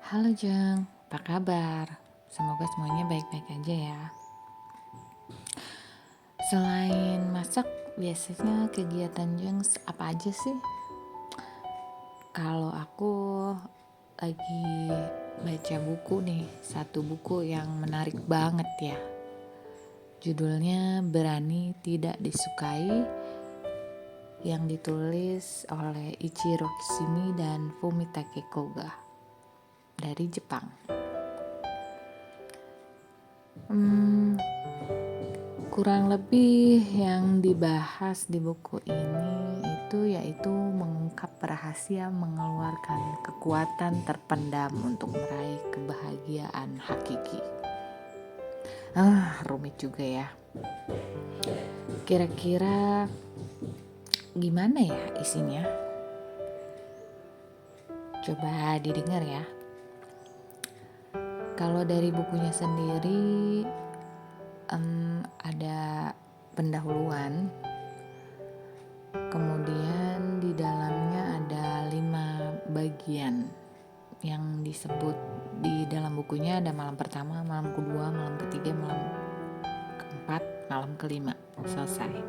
Halo Jeng, apa kabar? Semoga semuanya baik-baik aja ya. Selain masak, biasanya kegiatan Jeng apa aja sih? Kalau aku lagi baca buku nih, satu buku yang menarik banget ya. Judulnya Berani Tidak Disukai, yang ditulis oleh Ichiro Kishimi dan Fumitake Koga dari Jepang. Kurang lebih yang dibahas di buku ini yaitu mengungkap rahasia mengeluarkan kekuatan terpendam untuk meraih kebahagiaan hakiki. Rumit juga ya. Kira-kira gimana ya isinya? Coba didengar ya. Kalau dari bukunya sendiri ada pendahuluan, kemudian di dalamnya ada 5 bagian yang disebut di dalam bukunya. Ada malam pertama, malam kedua, malam ketiga, malam keempat, malam kelima. Selesai.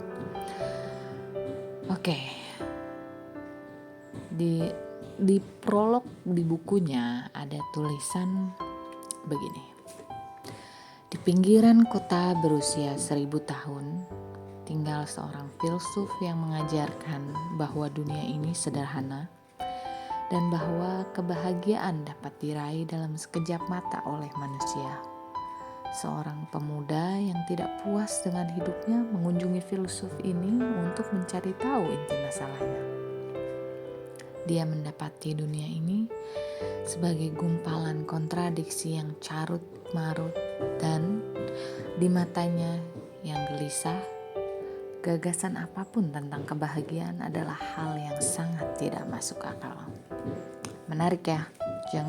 Oke. Di prolog di bukunya ada tulisan begini. Di pinggiran kota berusia 1000 tahun, tinggal seorang filsuf yang mengajarkan bahwa dunia ini sederhana dan bahwa kebahagiaan dapat diraih dalam sekejap mata oleh manusia. Seorang pemuda yang tidak puas dengan hidupnya mengunjungi filsuf ini untuk mencari tahu inti masalahnya. Dia mendapati dunia ini sebagai gumpalan kontradiksi yang carut marut, dan di matanya yang gelisah, gagasan apapun tentang kebahagiaan adalah hal yang sangat tidak masuk akal. Menarik ya, Jeng?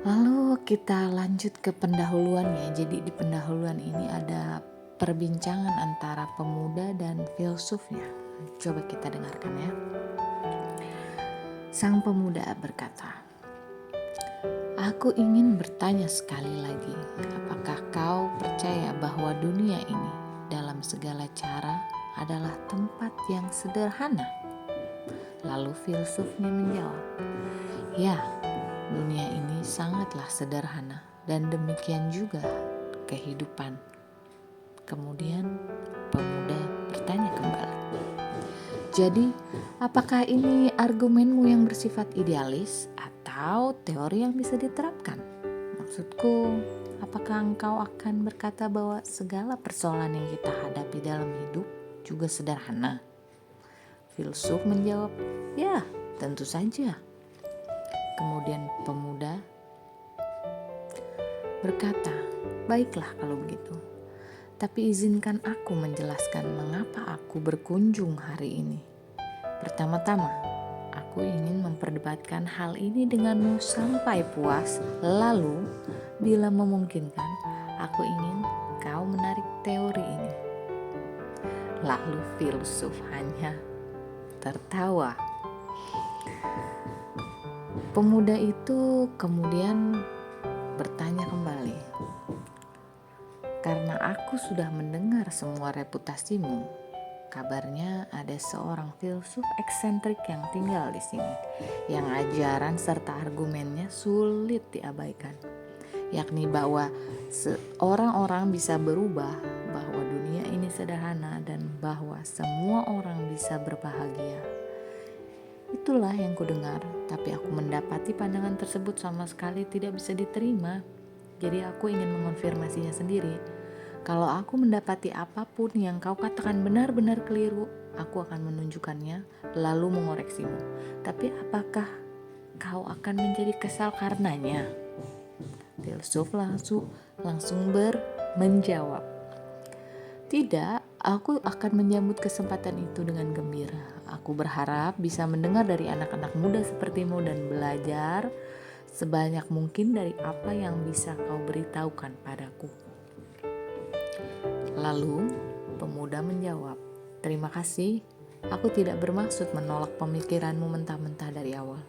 Lalu kita lanjut ke pendahuluannya. Jadi di pendahuluan ini ada perbincangan antara pemuda dan filsufnya. Coba kita dengarkan ya. Sang pemuda berkata, "Aku ingin bertanya sekali lagi, apakah kau percaya bahwa dunia ini dalam segala cara adalah tempat yang sederhana?" Lalu filsufnya menjawab, "Ya, dunia ini sangatlah sederhana dan demikian juga kehidupan." Kemudian pemuda bertanya kembali, "Jadi, apakah ini argumenmu yang bersifat idealis atau teori yang bisa diterapkan? Maksudku, apakah engkau akan berkata bahwa segala persoalan yang kita hadapi dalam hidup juga sederhana?" Filsuf menjawab, "Ya, tentu saja." Kemudian pemuda berkata, "Baiklah kalau begitu. Tapi izinkan aku menjelaskan mengapa aku berkunjung hari ini. Pertama-tama, aku ingin memperdebatkan hal ini denganmu sampai puas. Lalu, bila memungkinkan, aku ingin kau menarik teori ini." Lalu filsuf hanya tertawa. Pemuda itu kemudian bertanya kembali, "Karena aku sudah mendengar semua reputasimu, kabarnya ada seorang filsuf eksentrik yang tinggal di sini, yang ajaran serta argumennya sulit diabaikan, yakni bahwa orang-orang bisa berubah, bahwa dunia ini sederhana, dan bahwa semua orang bisa berbahagia. Itulah yang kudengar, tapi aku mendapati pandangan tersebut sama sekali tidak bisa diterima. Jadi aku ingin mengonfirmasinya sendiri. Kalau aku mendapati apapun yang kau katakan benar-benar keliru, aku akan menunjukkannya lalu mengoreksimu. Tapi apakah kau akan menjadi kesal karenanya?" Filsuf langsung menjawab, "Tidak, aku akan menyambut kesempatan itu dengan gembira. Aku berharap bisa mendengar dari anak-anak muda sepertimu dan belajar sebanyak mungkin dari apa yang bisa kau beritahukan padaku." Lalu pemuda menjawab, "Terima kasih, aku tidak bermaksud menolak pemikiranmu mentah-mentah dari awal.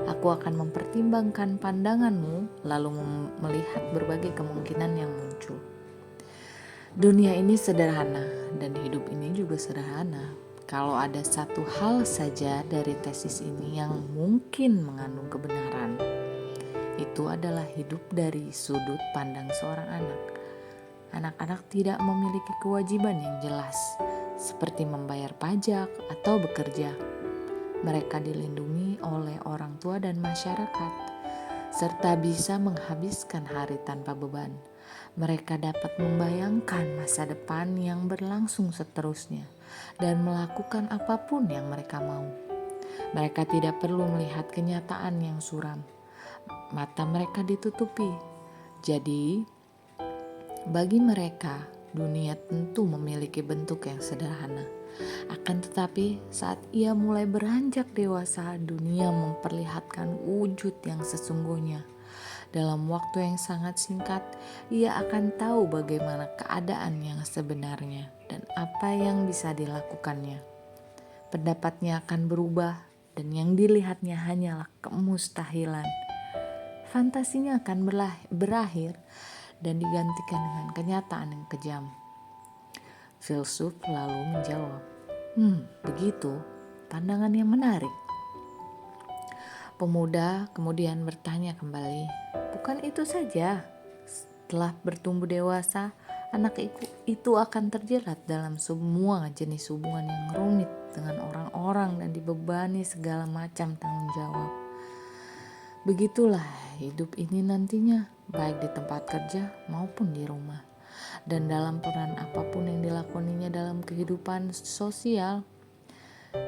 Aku akan mempertimbangkan pandanganmu, lalu melihat berbagai kemungkinan yang muncul. Dunia ini sederhana dan hidup ini juga sederhana. Kalau ada satu hal saja dari tesis ini yang mungkin mengandung kebenaran, itu adalah hidup dari sudut pandang seorang anak. Anak-anak tidak memiliki kewajiban yang jelas, seperti membayar pajak atau bekerja. Mereka dilindungi oleh orang tua dan masyarakat, serta bisa menghabiskan hari tanpa beban. Mereka dapat membayangkan masa depan yang berlangsung seterusnya dan melakukan apapun yang mereka mau. Mereka tidak perlu melihat kenyataan yang suram. Mata mereka ditutupi. Jadi, bagi mereka, dunia tentu memiliki bentuk yang sederhana. Akan tetapi, saat ia mulai beranjak dewasa, dunia memperlihatkan wujud yang sesungguhnya. Dalam waktu yang sangat singkat, ia akan tahu bagaimana keadaan yang sebenarnya dan apa yang bisa dilakukannya. Pendapatnya akan berubah dan yang dilihatnya hanyalah kemustahilan. Fantasinya akan berakhir dan digantikan dengan kenyataan yang kejam. Filsuf lalu menjawab, begitu, pandangan yang menarik. Pemuda kemudian bertanya kembali, bukan itu saja, setelah bertumbuh dewasa, anak itu akan terjerat dalam semua jenis hubungan yang rumit dengan orang-orang dan dibebani segala macam tanggung jawab. Begitulah hidup ini nantinya, baik di tempat kerja maupun di rumah. Dan dalam peran apapun yang dilakoninya dalam kehidupan sosial,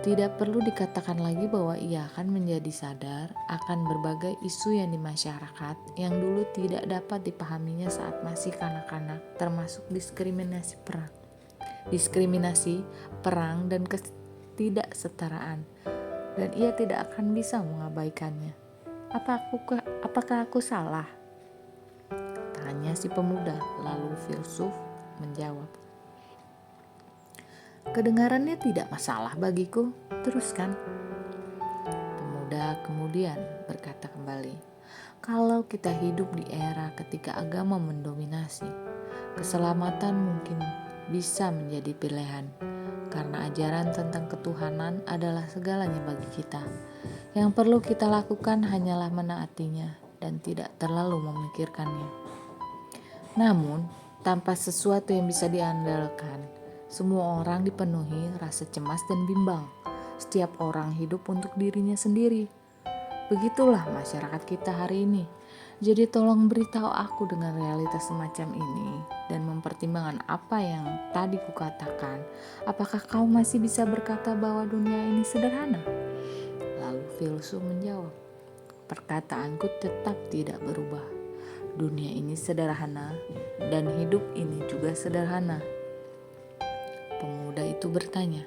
tidak perlu dikatakan lagi bahwa ia akan menjadi sadar akan berbagai isu yang di masyarakat yang dulu tidak dapat dipahaminya saat masih kanak-kanak, termasuk diskriminasi perang dan ketidaksetaraan, dan ia tidak akan bisa mengabaikannya. Apakah aku salah? Tanya si pemuda, lalu filsuf menjawab, kedengarannya tidak masalah bagiku, teruskan. Pemuda kemudian berkata kembali, kalau kita hidup di era ketika agama mendominasi, keselamatan mungkin bisa menjadi pilihan, karena ajaran tentang ketuhanan adalah segalanya bagi kita. Yang perlu kita lakukan hanyalah menaatinya dan tidak terlalu memikirkannya. Namun, tanpa sesuatu yang bisa diandalkan, semua orang dipenuhi rasa cemas dan bimbang. Setiap orang hidup untuk dirinya sendiri. Begitulah masyarakat kita hari ini. Jadi tolong beritahu aku dengan realitas semacam ini dan mempertimbangkan apa yang tadi kukatakan. Apakah kau masih bisa berkata bahwa dunia ini sederhana? Lalu filsuf menjawab, perkataanku tetap tidak berubah. Dunia ini sederhana dan hidup ini juga sederhana. Pemuda itu bertanya,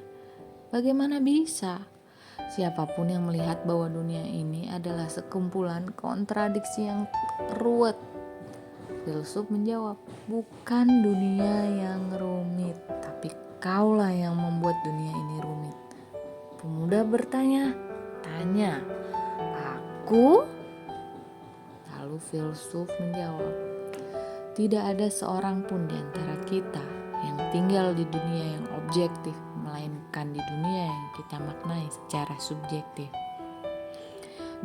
bagaimana bisa? Siapapun yang melihat bahwa dunia ini adalah sekumpulan kontradiksi yang ruwet. Filsuf menjawab, bukan dunia yang rumit, tapi kaulah yang membuat dunia ini rumit. Pemuda bertanya, aku? Lalu filsuf menjawab, tidak ada seorang pun di antara kita yang tinggal di dunia yang objektif, melainkan di dunia yang kita maknai secara subjektif.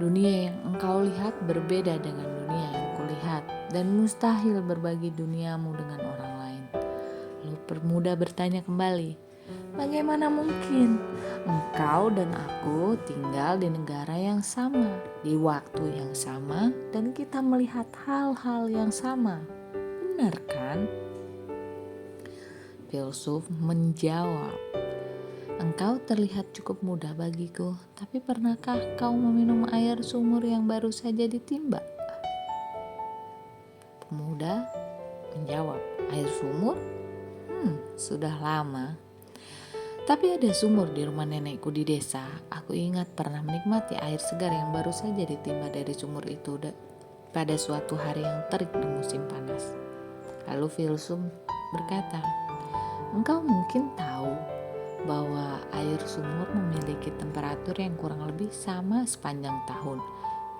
Dunia yang engkau lihat berbeda dengan dunia yang kulihat, dan mustahil berbagi duniamu dengan orang lain. Lalu pemuda bertanya kembali, bagaimana mungkin engkau dan aku tinggal di negara yang sama, di waktu yang sama, dan kita melihat hal-hal yang sama? Benar kan? Filsuf menjawab, engkau terlihat cukup mudah bagiku, tapi pernahkah kau meminum air sumur yang baru saja ditimba? Pemuda menjawab, air sumur? Sudah lama. Tapi ada sumur di rumah nenekku di desa. Aku ingat pernah menikmati air segar yang baru saja ditimba dari sumur itu pada suatu hari yang terik di musim panas. Lalu filsuf berkata, engkau mungkin tahu bahwa air sumur memiliki temperatur yang kurang lebih sama sepanjang tahun,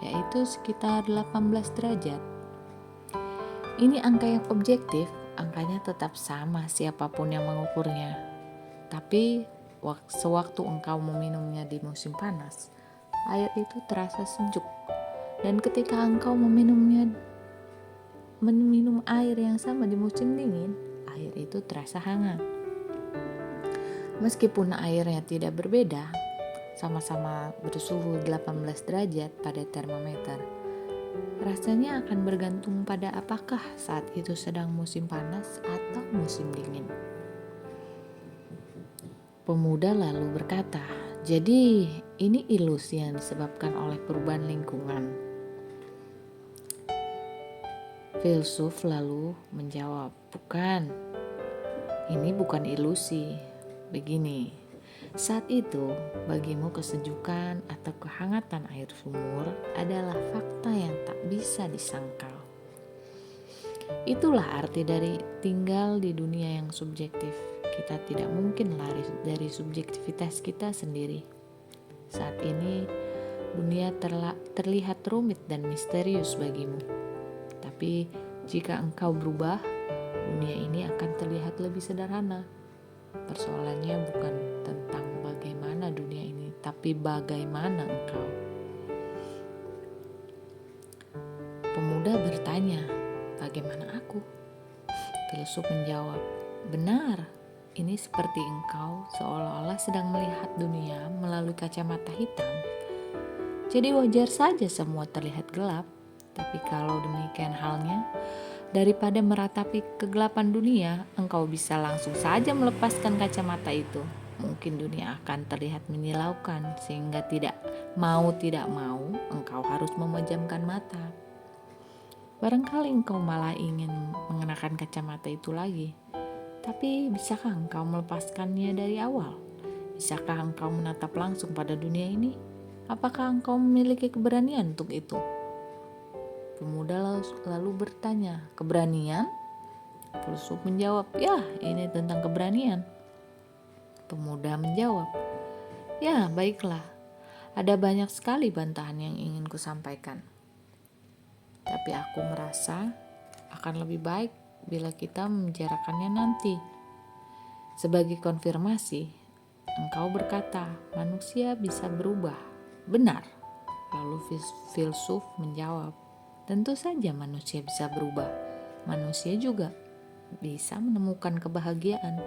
yaitu sekitar 18 derajat. Ini angka yang objektif, angkanya tetap sama siapapun yang mengukurnya. Tapi sewaktu engkau meminumnya di musim panas, air itu terasa sejuk. Dan ketika engkau meminum air yang sama di musim dingin, air itu terasa hangat. Meskipun airnya tidak berbeda, sama-sama bersuhu 18 derajat pada termometer, rasanya akan bergantung pada apakah saat itu sedang musim panas atau musim dingin. Pemuda lalu berkata, "Jadi ini ilusi yang disebabkan oleh perubahan lingkungan." Filsuf lalu menjawab, "Bukan, ini bukan ilusi. Begini, saat itu bagimu kesejukan atau kehangatan air sumur adalah fakta yang tak bisa disangkal. Itulah arti dari tinggal di dunia yang subjektif. Kita tidak mungkin lari dari subjektivitas kita sendiri. Saat ini dunia terlihat rumit dan misterius bagimu. Tapi jika engkau berubah, dunia ini akan terlihat lebih sederhana. Persoalannya bukan tentang bagaimana dunia ini, tapi bagaimana engkau." Pemuda bertanya, "Bagaimana aku?" Filsuf menjawab, "Benar, ini seperti engkau seolah-olah sedang melihat dunia melalui kacamata hitam. Jadi wajar saja semua terlihat gelap. Tapi kalau demikian halnya, daripada meratapi kegelapan dunia, engkau bisa langsung saja melepaskan kacamata itu. Mungkin dunia akan terlihat menyilaukan, sehingga tidak mau engkau harus memejamkan mata. Barangkali engkau malah ingin mengenakan kacamata itu lagi. Tapi bisakah engkau melepaskannya dari awal? Bisakah engkau menatap langsung pada dunia ini? Apakah engkau memiliki keberanian untuk itu?" Pemuda lalu bertanya, "Keberanian?" Filsuf menjawab, "Ya, ini tentang keberanian." Pemuda menjawab, "Ya, baiklah. Ada banyak sekali bantahan yang ingin kusampaikan. Tapi aku merasa akan lebih baik bila kita membicarakannya nanti. Sebagai konfirmasi, engkau berkata manusia bisa berubah. Benar?" Lalu filsuf menjawab, "Tentu saja manusia bisa berubah. Manusia juga bisa menemukan kebahagiaan."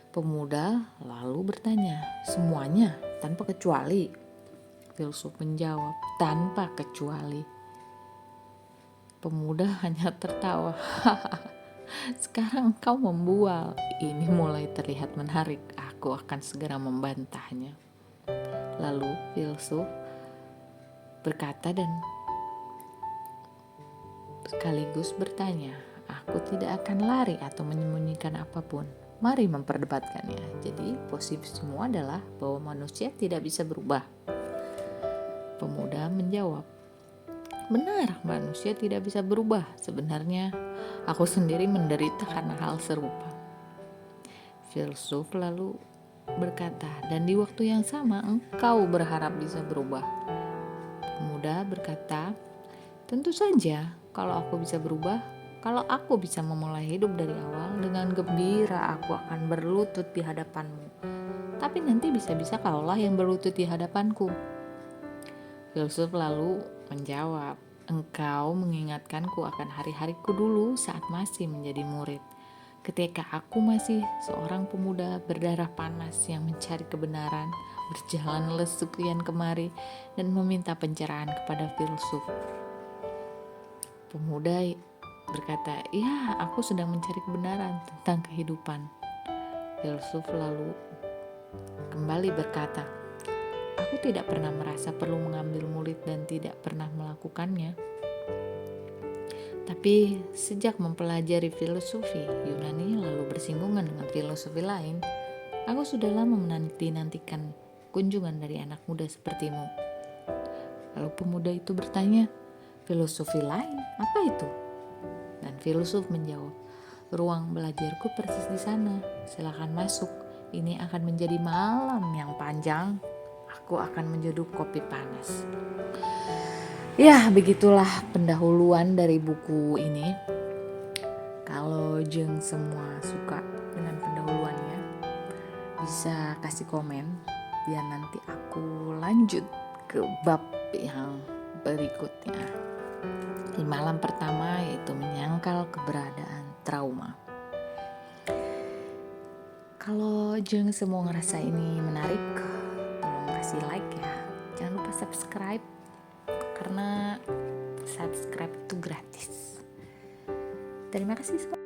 Pemuda lalu bertanya, "Semuanya tanpa kecuali?" Filsuf menjawab, "Tanpa kecuali." Pemuda hanya tertawa. "Sekarang kau membual. Ini mulai terlihat menarik. Aku akan segera membantahnya." Lalu filsuf berkata dan sekaligus bertanya, "Aku tidak akan lari atau menyembunyikan apapun. Mari memperdebatkannya." Jadi posisimu adalah bahwa manusia tidak bisa berubah. Pemuda menjawab, "Benar, manusia tidak bisa berubah. Sebenarnya aku sendiri menderita karena hal serupa." Filsuf lalu berkata, "Dan di waktu yang sama engkau berharap bisa berubah." Pemuda berkata, "Tentu saja, kalau aku bisa berubah, kalau aku bisa memulai hidup dari awal, dengan gembira aku akan berlutut di hadapanmu. Tapi nanti bisa-bisa kaulah yang berlutut di hadapanku." Filsuf lalu menjawab, "Engkau mengingatkanku akan hari-hariku dulu saat masih menjadi murid. Ketika aku masih seorang pemuda berdarah panas yang mencari kebenaran, berjalan lesu kian kemari dan meminta pencerahan kepada filsuf." Pemuda berkata, "Ya, aku sedang mencari kebenaran tentang kehidupan." Filsuf lalu kembali berkata, "Aku tidak pernah merasa perlu mengambil murid dan tidak pernah melakukannya. Tapi sejak mempelajari filosofi Yunani lalu bersinggungan dengan filosofi lain, aku sudah lama menanti-nantikan kunjungan dari anak muda sepertimu." Lalu pemuda itu bertanya, "Filosofi lain? Apa itu?" Dan filsuf menjawab, "Ruang belajarku persis di sana. Silakan masuk. Ini akan menjadi malam yang panjang. Aku akan menjeduk kopi panas. Ya, begitulah pendahuluan dari buku ini. Kalau jeng semua suka dengan pendahuluannya, bisa kasih komen biar nanti aku lanjut ke bab yang berikutnya. Di malam pertama yaitu menyangkal keberadaan trauma. Kalau jeng semua ngerasa ini menarik, tolong kasih like ya. Jangan lupa subscribe, karena subscribe itu gratis. Terima kasih semua.